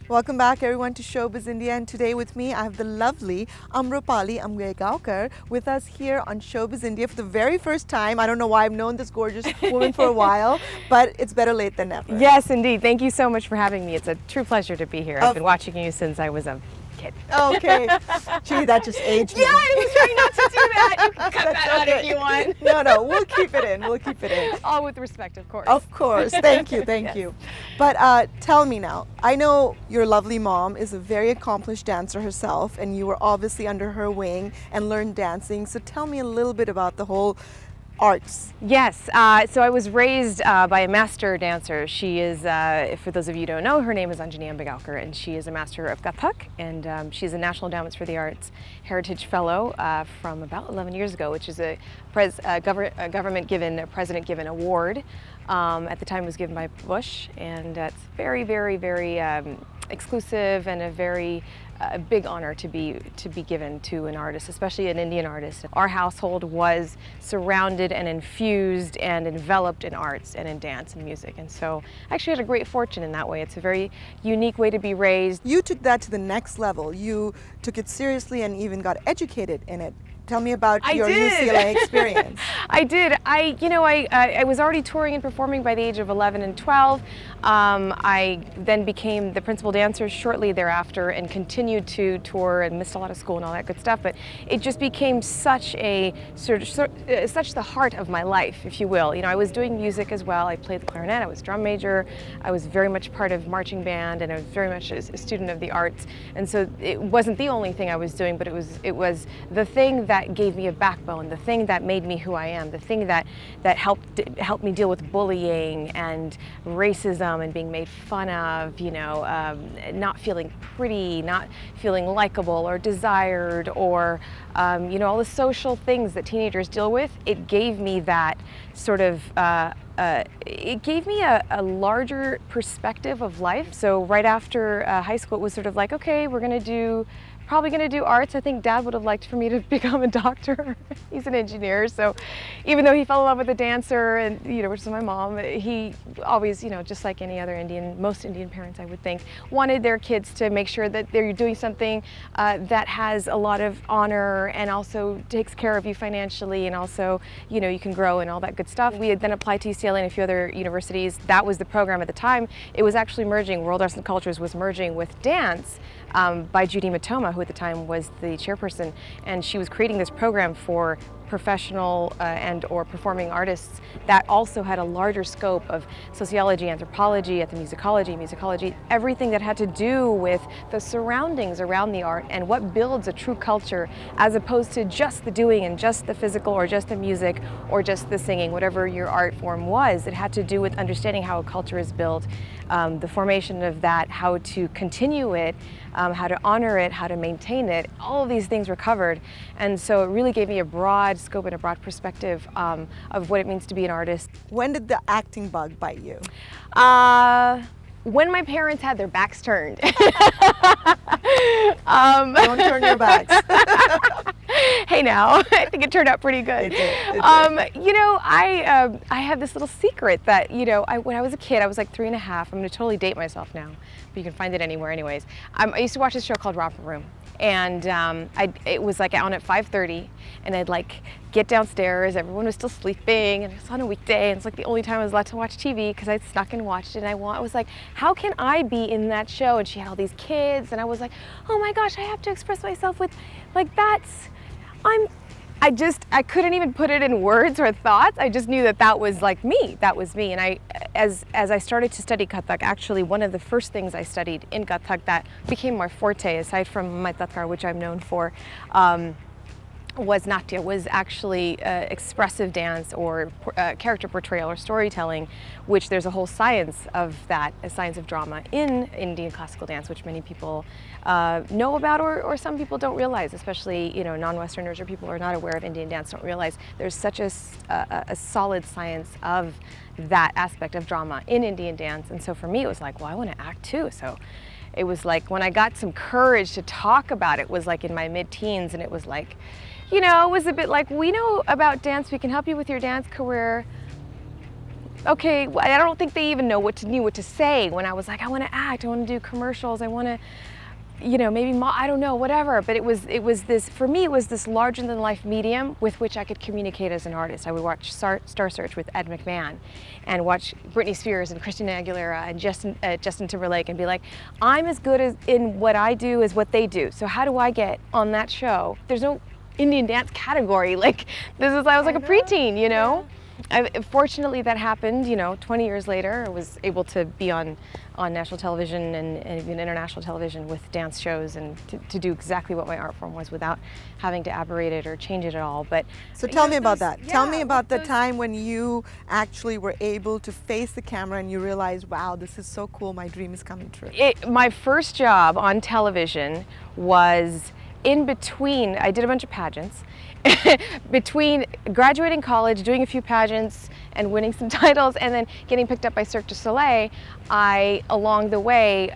Welcome back everyone to Showbiz India, and today with me I have the lovely Amrapali Ambegaokar with us here on Showbiz India for the very first time. I don't know why I've known this gorgeous woman for a while, but it's better late than never. Yes, indeed. Thank you so much for having me. It's a true pleasure to be here. I've been watching you since I was a kid. Okay. Gee, that just aged me. Yeah, I was trying not to do that. You can cut that out if you want. No, we'll keep it in. We'll keep it in. All with respect, of course. Of course. Thank you. Thank Yes. you. But tell me now, I know your lovely mom is a very accomplished dancer herself, and you were obviously under her wing and learned dancing. So tell me a little bit about the whole arts. Yes, so I was raised by a master dancer. She is, for those of you who don't know, her name is Amrapali Ambegaokar, and she is a master of Kathak, and she's a National Endowments for the Arts Heritage Fellow from about 11 years ago, which is a government-given, president-given award. At the time it was given by Bush, and it's very, very, very exclusive and a very big honor to be given to an artist, especially an Indian artist. Our household was surrounded and infused and enveloped in arts and in dance and music, and so I actually had a great fortune in that way. It's a very unique way to be raised. You took that to the next level. You took it seriously and even got educated in it. Tell me about your UCLA experience. I did. I was already touring and performing by the age of 11 and 12. I then became the principal dancer shortly thereafter and continued to tour and missed a lot of school and all that good stuff. But it just became such a such the heart of my life, if you will. You know, I was doing music as well. I played the clarinet. I was drum major. I was very much part of marching band, and I was very much a student of the arts. And so it wasn't the only thing I was doing, but it was the thing that gave me a backbone, the thing that made me who I am, the thing that helped me deal with bullying and racism and being made fun of, not feeling pretty, not feeling likable or desired, or all the social things that teenagers deal with. It gave me that sort of it gave me a larger perspective of life. So right after high school, it was sort of like, okay, we're probably going to do arts. I think Dad would have liked for me to become a doctor. He's an engineer, so even though he fell in love with a dancer, and which is my mom, he always, just like any other most Indian parents, I would think, wanted their kids to make sure that they're doing something that has a lot of honor and also takes care of you financially, and also, you can grow and all that good stuff. We had then applied to UCLA and a few other universities. That was the program at the time. It was actually merging. World Arts and Cultures was merging with dance by Judy Matoma, who at the time was the chairperson, and she was creating this program for professional and or performing artists that also had a larger scope of sociology, anthropology, ethnomusicology, everything that had to do with the surroundings around the art and what builds a true culture, as opposed to just the doing and just the physical or just the music or just the singing, whatever your art form was. It had to do with understanding how a culture is built, the formation of that, how to continue it, how to honor it, how to maintain it. All of these things were covered, and so it really gave me a broad scope and a broad perspective of what it means to be an artist. When did the acting bug bite you? When my parents had their backs turned. Don't turn your backs. Hey now, I think it turned out pretty good. It did. I have this little secret that, when I was a kid, I was like 3 and a half. I'm going to totally date myself now, but you can find it anywhere anyways. I used to watch this show called Romper Room, and it was like on at 5:30, and I'd like get downstairs, everyone was still sleeping, and it's on a weekday, and it's like the only time I was allowed to watch TV because I snuck and watched it, and I was like, how can I be in that show? And she had all these kids, and I was like, oh my gosh, I have to express myself with, like, I couldn't even put it in words or thoughts. I just knew that was like me. That was me. And as I started to study Kathak, actually one of the first things I studied in Kathak that became my forte, aside from my Tatkar, which I'm known for, was Natya, was actually expressive dance or character portrayal or storytelling, which there's a whole science of that, a science of drama in Indian classical dance, which many people know about, or some people don't realize, especially non-Westerners or people who are not aware of Indian dance don't realize there's such a solid science of that aspect of drama in Indian dance. And so for me it was like, well, I want to act too. So it was like when I got some courage to talk about it was like in my mid-teens, and it was like, it was a bit like, we know about dance, we can help you with your dance career. okay, I don't think they even knew what to say when I was like, I want to act, I want to do commercials, I want to, you know, maybe I don't know, whatever. But it was this, for me, it was this larger than life medium with which I could communicate as an artist. I would watch Star Search with Ed McMahon, and watch Britney Spears and Christina Aguilera and Justin Timberlake, and be like, I'm as good as in what I do as what they do. So how do I get on that show? There's no Indian dance category. Like, I was like a preteen, you know. Fortunately, that happened. You know, 20 years later, I was able to be on national television and even international television with dance shows, and to do exactly what my art form was without having to aberrate it or change it at all. But so tell me about that. Tell me about the time when you actually were able to face the camera and you realized, wow, this is so cool. My dream is coming true. My first job on television was in between. I did a bunch of pageants. Between graduating college, doing a few pageants, and winning some titles, and then getting picked up by Cirque du Soleil, I, along the way,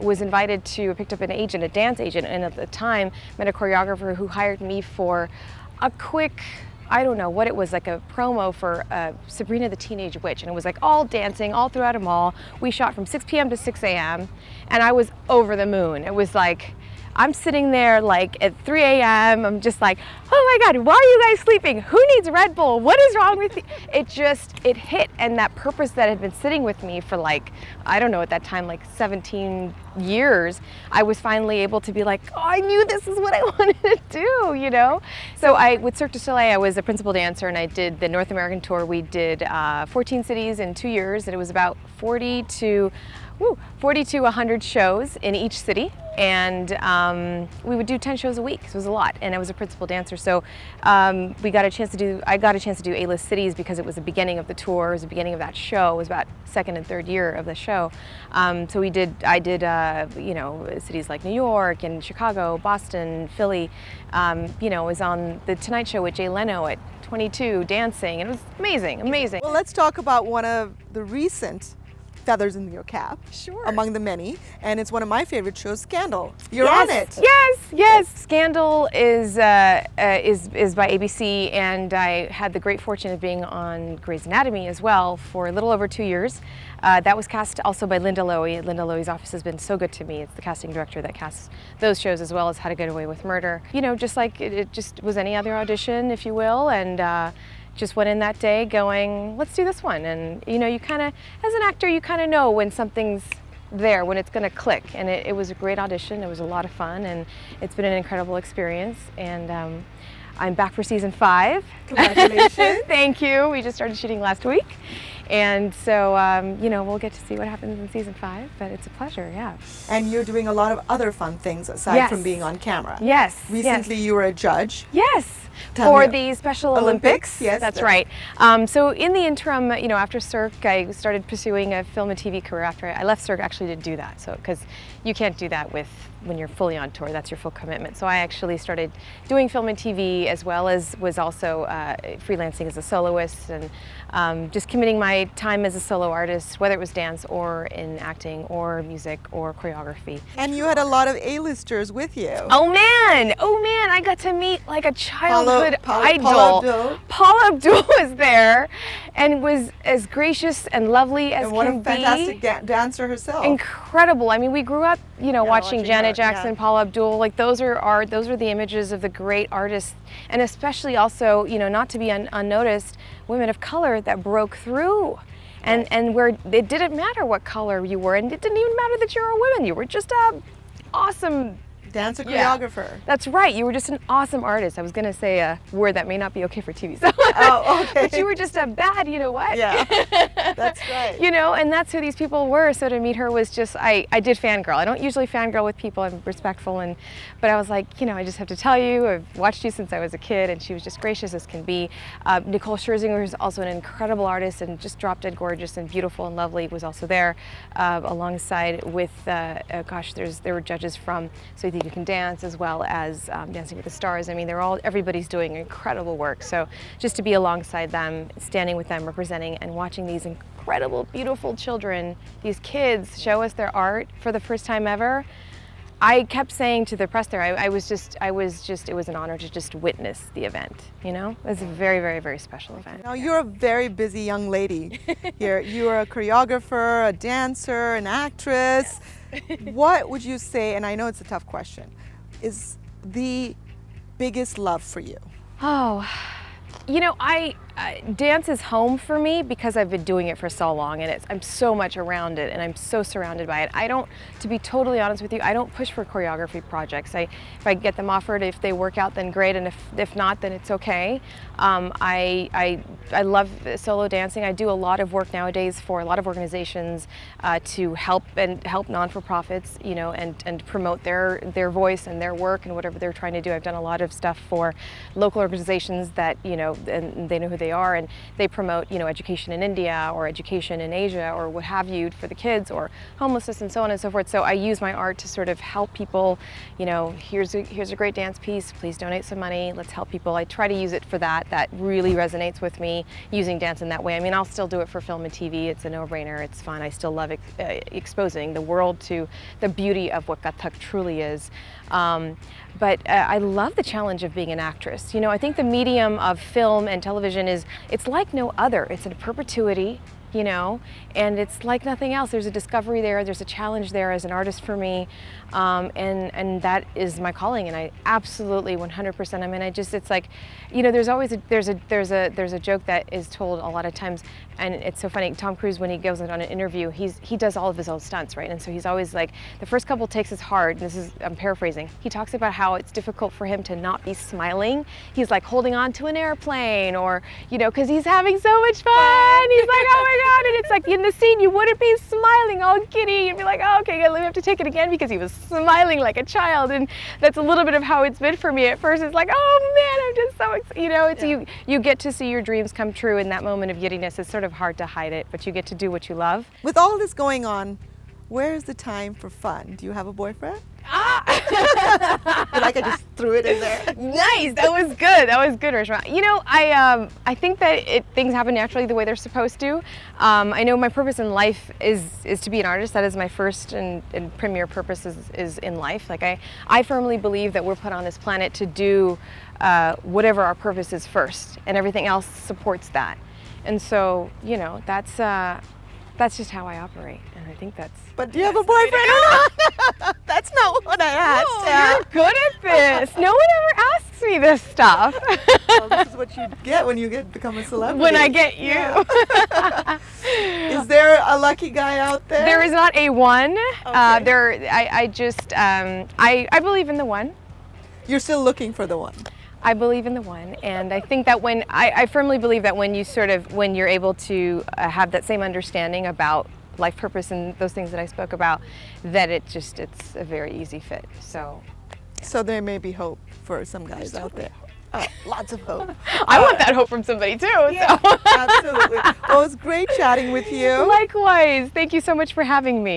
was invited to, picked up an agent, a dance agent, and at the time met a choreographer who hired me for a quick, I don't know what it was, like a promo for Sabrina the Teenage Witch, and it was like all dancing all throughout a mall. We shot from 6 p.m. to 6 a.m., and I was over the moon. It was like, I'm sitting there like at 3 a.m. I'm just like, oh my God, why are you guys sleeping? Who needs Red Bull? What is wrong with you? It hit, and that purpose that had been sitting with me for like, I don't know, at that time, like 17 years, I was finally able to be like, oh, I knew this is what I wanted to do, you know? So with Cirque du Soleil, I was a principal dancer, and I did the North American tour. We did 14 cities in 2 years, and it was about 40 to 100 shows in each city, and we would do 10 shows a week, so it was a lot, and I was a principal dancer, so I got a chance to do A-list cities because it was the beginning of the tour, it was the beginning of that show, it was about second and third year of the show. So I did you know, cities like New York and Chicago, Boston, Philly, you know, I was on the Tonight Show with Jay Leno at 22 dancing, and it was amazing. Well, let's talk about one of the recent feathers in your cap, sure, among the many, and it's one of my favorite shows, Scandal. You're on it. Yes. Scandal is by ABC, and I had the great fortune of being on Grey's Anatomy as well for a little over 2 years. That was cast also by Linda Lowy. Linda Lowy's office has been so good to me. It's the casting director that casts those shows, as well as How to Get Away with Murder. You know, just like it just was any other audition, if you will, and just went in that day going, let's do this one. And you know, you kind of, as an actor, you kind of know when something's there, when it's going to click. And it was a great audition. It was a lot of fun, and it's been an incredible experience. And I'm back for season 5. Congratulations. Thank you. We just started shooting last week. And so, you know, we'll get to see what happens in season 5, but it's a pleasure, yeah. And you're doing a lot of other fun things aside from being on camera. Yes. Recently you were a judge. Yes. For the Special Olympics. Yes. That's right. So in the interim, you know, after Cirque, I started pursuing a film and TV career after I left Cirque actually to do that. So, because you can't do that when you're fully on tour, that's your full commitment. So I actually started doing film and TV, as well as was also freelancing as a soloist, and just committing my time as a solo artist, whether it was dance or in acting or music or choreography. And you had a lot of A-listers with you. Oh man, I got to meet like a childhood idol. Paula Abdul. Paula Abdul was there and was as gracious and lovely as and what can a fantastic dancer herself. Incredible. I mean, we grew up, you know, watching Janet Jackson, yeah. Paula Abdul. Like those are the images of the great artists, and especially also, you know, not to be unnoticed, women of color that broke through. And where it didn't matter what color you were, and it didn't even matter that you were a woman. You were just a awesome dancer choreographer. That's right. You were just an awesome artist. I was going to say a word that may not be okay for TV. So oh, okay. But you were just a bad, you know what? Yeah, that's right. You know, and that's who these people were. So to meet her was just, I did fangirl. I don't usually fangirl with people. I'm respectful, but I was like, you know, I just have to tell you, I've watched you since I was a kid, and she was just gracious as can be. Nicole Scherzinger is also an incredible artist and just drop dead gorgeous and beautiful and lovely, was also there alongside with, gosh, there were judges from So You Think You Can Dance, as well as Dancing with the Stars. I mean, everybody's doing incredible work. So just to be alongside them, standing with them, representing and watching these incredible, beautiful children, these kids show us their art for the first time ever, I kept saying to the press there, it was an honor to just witness the event, you know? It was a very, very, very special event. Now you're a very busy young lady here. You are a choreographer, a dancer, an actress. What would you say, and I know it's a tough question, is the biggest love for you? Oh, you know, dance is home for me because I've been doing it for so long, and I'm so much around it, and I'm so surrounded by it. To be totally honest with you, I don't push for choreography projects. If I get them offered, if they work out, then great, and if not, then it's okay. I love solo dancing. I do a lot of work nowadays for a lot of organizations to help non-for-profits, you know, and promote their voice and their work and whatever they're trying to do. I've done a lot of stuff for local organizations that, you know, and they know who they are, and they promote, you know, education in India or education in Asia or what have you for the kids, or homelessness and so on and so forth. So I use my art to sort of help people, you know, here's a great dance piece, please donate some money, let's help people. I try to use it for that. That really resonates with me, using dance in that way. I mean, I'll still do it for film and TV. It's a no-brainer. It's fun. I still love exposing the world to the beauty of what Kathak truly is. But I love the challenge of being an actress. You know, I think the medium of film and television it's like no other. It's in perpetuity, you know, and it's like nothing else. There's a discovery there, there's a challenge there as an artist for me, and that is my calling, and I absolutely 100%. I mean, it's like, you know, there's a joke that is told a lot of times, and it's so funny. Tom Cruise, when he goes on an interview, he does all of his own stunts, right? And so he's always like, the first couple takes is hard. And I'm paraphrasing. He talks about how it's difficult for him to not be smiling. He's like holding on to an airplane, or, you know, because he's having so much fun. He's like, oh my God. And it's like in the scene, you wouldn't be smiling all giddy. You'd be like, oh, okay, we have to take it again, because he was smiling like a child. And that's a little bit of how it's been for me at first. It's like, oh man, I'm just so excited. You know, it's you get to see your dreams come true in that moment of giddiness. It's sort of hard to hide it, but you get to do what you love. With all this going on, where's the time for fun? Do you have a boyfriend? Like I just threw it in there. Nice. That was good. That was good, Reshma. You know, I think that things happen naturally the way they're supposed to. I know my purpose in life is to be an artist. That is my first and premier purpose is in life. Like I firmly believe that we're put on this planet to do whatever our purpose is first, and everything else supports that. And so, you know, that's just how I operate, and I think that's. But do you have a boyfriend? That's not what I asked. Oh, you're good at this. No one ever asks me this stuff. Well, this is what you get when you become a celebrity. When I get you. Yeah. Is there a lucky guy out there? There is not a one. Okay. I believe in the one. You're still looking for the one. I believe in the one, and I think that I firmly believe that when you're able to have that same understanding about life purpose and those things that I spoke about, that it's a very easy fit. So there may be hope for some guys out there. Lots of hope. I want that hope from somebody too. Yeah, So. Absolutely. Well, it was great chatting with you. Likewise. Thank you so much for having me.